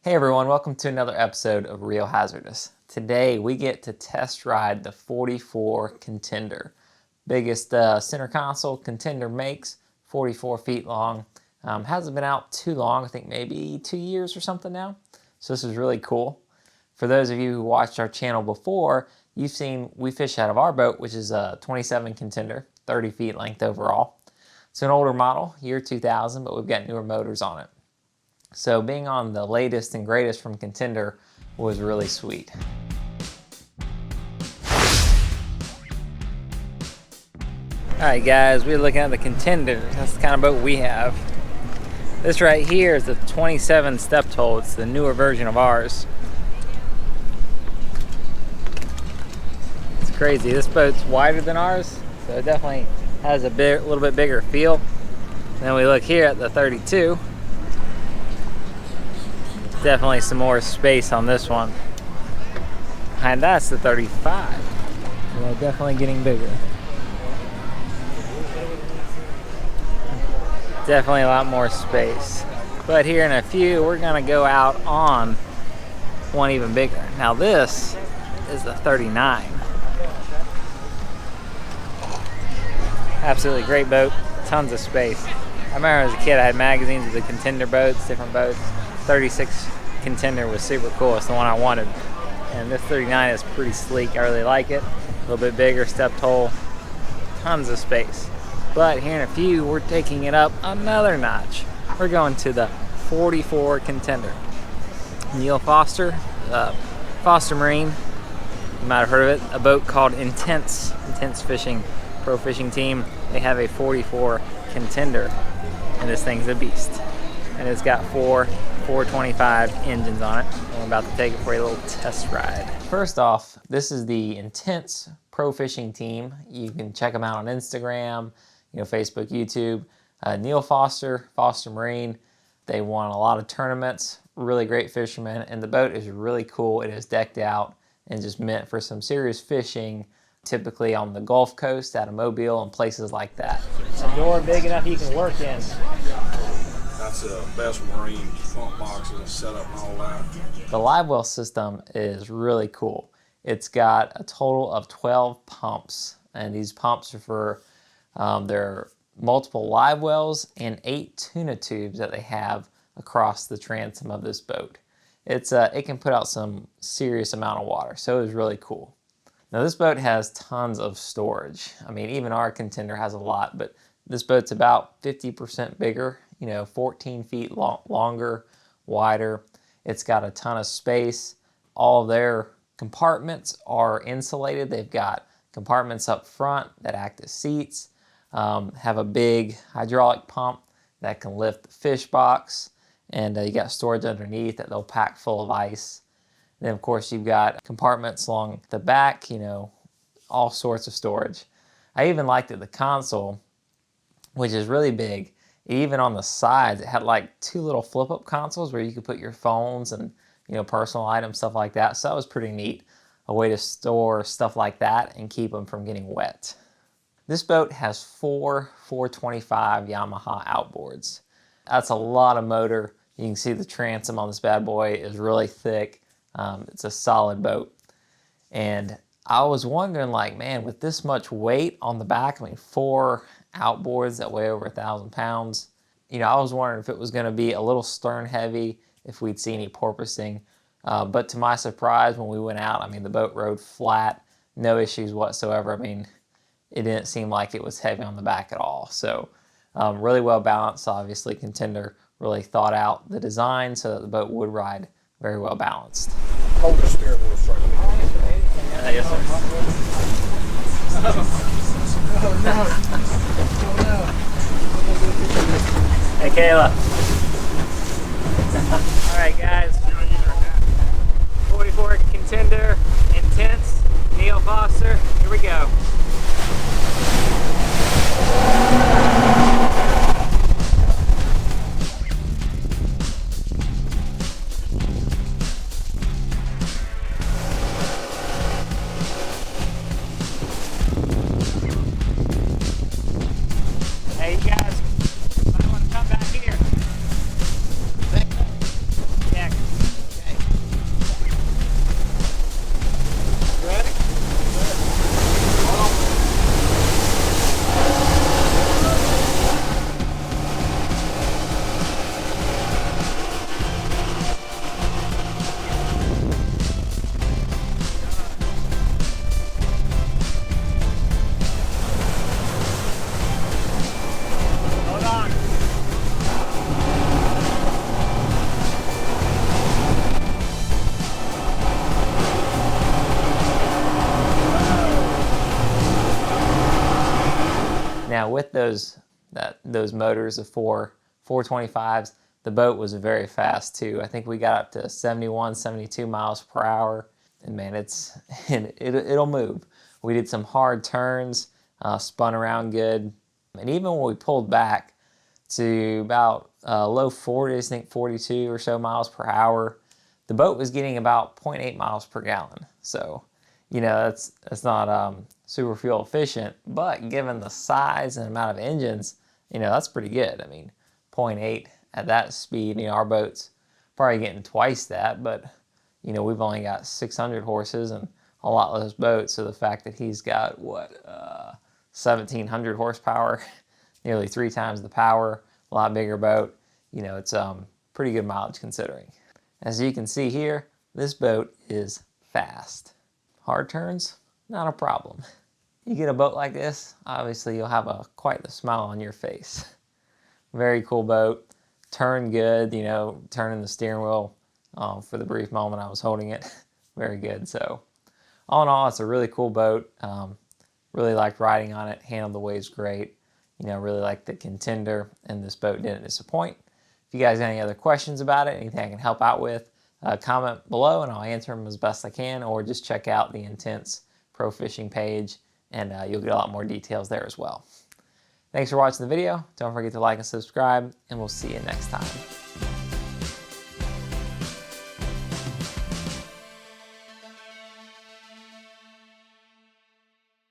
Hey everyone, welcome to another episode of Real Hazardous. Today we get to test ride the 44 Contender. Biggest center console Contender makes, 44 feet long. Hasn't been out too long, I think maybe 2 years or something now. So this is really cool. For those of you who watched our channel before, you've seen we fish out of our boat, which is a 27 Contender, 30 feet length overall. It's an older model, year 2000, but we've got newer motors on it. So being on the latest and greatest from Contender was really sweet. Alright guys, we're looking at the Contender. That's the kind of boat we have. This right here is the 27 step toe. It's the newer version of ours. It's crazy. This boat's wider than ours, so it definitely has a little bit bigger feel. And then we look here at the 32. Definitely some more space on this one. And that's the 35. So definitely getting bigger. Definitely a lot more space. But here in a few, we're gonna go out on one even bigger. Now this is the 39. Absolutely great boat, tons of space. I remember as a kid I had magazines of the Contender boats, different boats. 36 Contender was super cool. It's the one I wanted. And this 39 is pretty sleek. I really like it. A little bit bigger, stepped hole, tons of space. But here in a few, we're taking it up another notch. We're going to the 44 Contender. Neal Foster, Foster Marine, you might have heard of it. A boat called Intense Fishing, pro fishing team. They have a 44 Contender, and this thing's a beast. And it's got 425 engines on it. And we're about to take it for a little test ride. First off, this is the Intense Pro Fishing Team. You can check them out on Instagram, Facebook, YouTube. Neal Foster, Foster Marine. They won a lot of tournaments. Really great fishermen, and the boat is really cool. It is decked out and just meant for some serious fishing, typically on the Gulf Coast, out of Mobile, and places like that. A door big enough you can work in. That's the best marine pump boxes and setup and all that. The livewell system is really cool. It's got a total of 12 pumps, and these pumps are for their multiple live wells and 8 tuna tubes that they have across the transom of this boat. It can put out some serious amount of water, so it was really cool. Now this boat has tons of storage. I mean, even our Contender has a lot, but this boat's about 50% bigger, 14 feet longer, wider. It's got a ton of space. All of their compartments are insulated. They've got compartments up front that act as seats, have a big hydraulic pump that can lift the fish box, and you got storage underneath that they'll pack full of ice. And then of course you've got compartments along the back, all sorts of storage. I even liked that the console, which is really big, even on the sides, it had like 2 little flip-up consoles where you could put your phones and personal items, stuff like that. So that was pretty neat, a way to store stuff like that and keep them from getting wet. This boat has 4 425 Yamaha outboards. That's a lot of motor. You can see the transom on this bad boy is really thick. It's a solid boat. And I was wondering, like, man, with this much weight on the back, 4 outboards that weigh over 1,000 pounds, I was wondering if it was going to be a little stern heavy, if we'd see any porpoising. But to my surprise, when we went out, the boat rode flat, no issues whatsoever. It didn't seem like it was heavy on the back at all. So really well balanced. Obviously, Contender really thought out the design so that the boat would ride very well balanced. Hold the steering wheel straight. Yes, sir. Oh no. Hey, Kayla. All right, guys. 44 Contender, Intense, Neal Foster. Here we go. Hey, you guys, might want to come back here. Yeah. Now with those motors, the 425s, the boat was very fast too. I think we got up to 71, 72 miles per hour. And man, it'll move. We did some hard turns, spun around good. And even when we pulled back to about low 40s, I think 42 or so miles per hour, the boat was getting about 0.8 miles per gallon. So, you know, that's not super fuel efficient, but given the size and amount of engines, you know, that's pretty good. I mean, 0.8 at that speed, you know, our boat's probably getting twice that, but, you know, we've only got 600 horses and a lot less boats. So the fact that he's got, 1,700 horsepower, nearly 3 times the power, a lot bigger boat, you know, it's pretty good mileage considering. As you can see here, this boat is fast. Hard turns, not a problem. You get a boat like this, obviously you'll have quite the smile on your face. Very cool boat, turned good, you know, turning the steering wheel for the brief moment I was holding it. Very good. So all in all, it's a really cool boat. Really liked riding on it, handled the waves great. You know, really liked the Contender, and this boat didn't disappoint. If you guys got any other questions about it, anything I can help out with, comment below and I'll answer them as best I can, or just check out the Intense Pro Fishing page and you'll get a lot more details there as well. Thanks for watching the video. Don't forget to like and subscribe, and we'll see you next time.